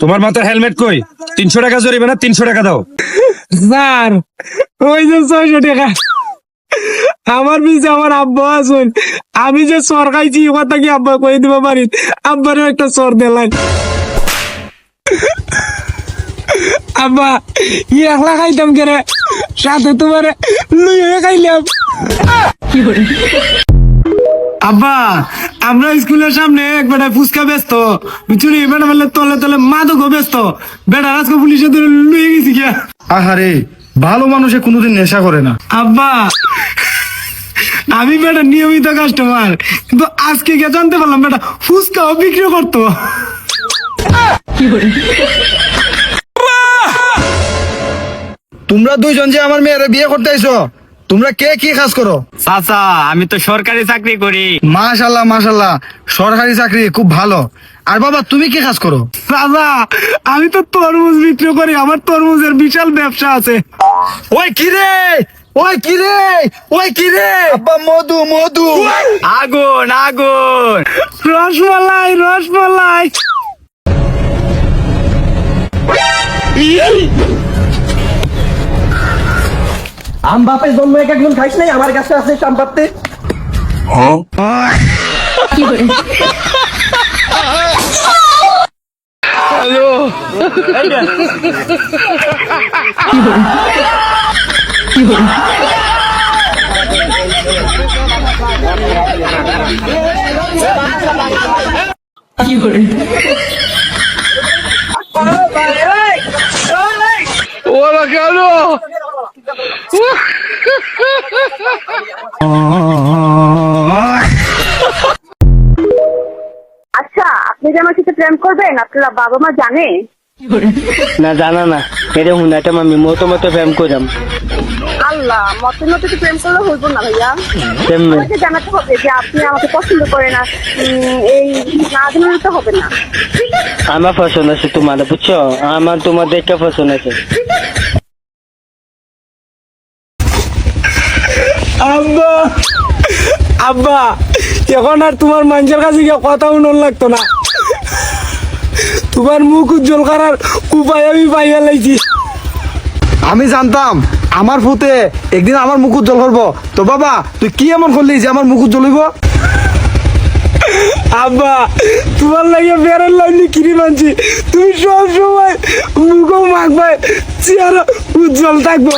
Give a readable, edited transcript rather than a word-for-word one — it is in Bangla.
তোমার মাথার হেলমেট কই? 300 টাকা জরিমানা, 300 টাকা দাও। স্যার ওই যে 600 টাকা আমার পিছে আমার আব্বা আসুন, আমি যে সর খাইছি কথা কি আব্বা কই দিব পারি? আব্বারও একটা সর দিলেন। আব্বা একলা খাইতাম কেরে, সাথে তোমার লুইয়ে খাইলাম। আব্বা আমরা স্কুলের সামনে এক বেটা ফুচকা ব্যস্ত চুরি বেটা বললে তলে তলে মাদক ব্যস্ত বেটা আজকে পুলিশে ধরে লুয়ে গেছি গিয়া। আহারে, ভালো মানুষে কোনোদিন নেশা করে না। আব্বা আমি বেটা নিয়মিত কাস্টমার, কিন্তু আজকে গিয়ে জানতে পারলাম বেটা ফুচকাও বিক্রি করতো। তোমরা দুইজন যে আমার মেয়ের বিয়ে করতে আইছো, তোমরা কে কি কাজ করো? চাচা আমি তো সরকারি চাকরি করি। মাশাল্লাহ মাশাল্লাহ, সরকারি চাকরি খুব ভালো। আর বাবা তুমি কি কাজ করো? চাচা আমি তো তরমুজ বিক্রি করি, আমার তরমুজের বিশাল ব্যবসা আছে। ওই কিরে, ওই কিরে, ওই কিরে, আব্বা মধু মধু। আগুন আগুন, রসমালাই রসমালাই। আম বাপের জন্ম এক একজন খাইস নাই, আমার কাছে আছে আম পাততে। ওরা কেন? আচ্ছা, আপনি যে আমার সাথে প্রেম করবেন আপনার বাবা মা জানে? না জানা না, এটা হুনাটা আমি মতো মতো প্রেম করাম। আল্লাহ, মতে মতে তো প্রেম করলে হইব না ভাইয়া। কেমনে? আমাকে জানাতে হবে যে আপনি আমাকে পছন্দ করেন না, এই না জানালে তো হবে না। আমার পছন্দ আছে তোমার, বুঝছো? আমার তোমাদের একটা পছন্দ আছে। আব্বা আব্বা এখন আর তোমার মানুষের কাছে গিয়ে কথা উন্নয়ন লাগতো না, তোমার মুখ উজ্জ্বল করার উপায় আমি পাইয়া লাইছি। আমি জানতাম আমার ফুতে একদিন আমার মুখ উজ্জ্বল করবো। তো বাবা তুই কি এমন করলি যে আমার মুখ উজ্জ্বল হইব? আব্বা তোমার লাগে বেড়ার লাইনি কিনে মানছি, তুমি সব সময় মুখও মাখবে, চেহারা উজ্জ্বল থাকবো।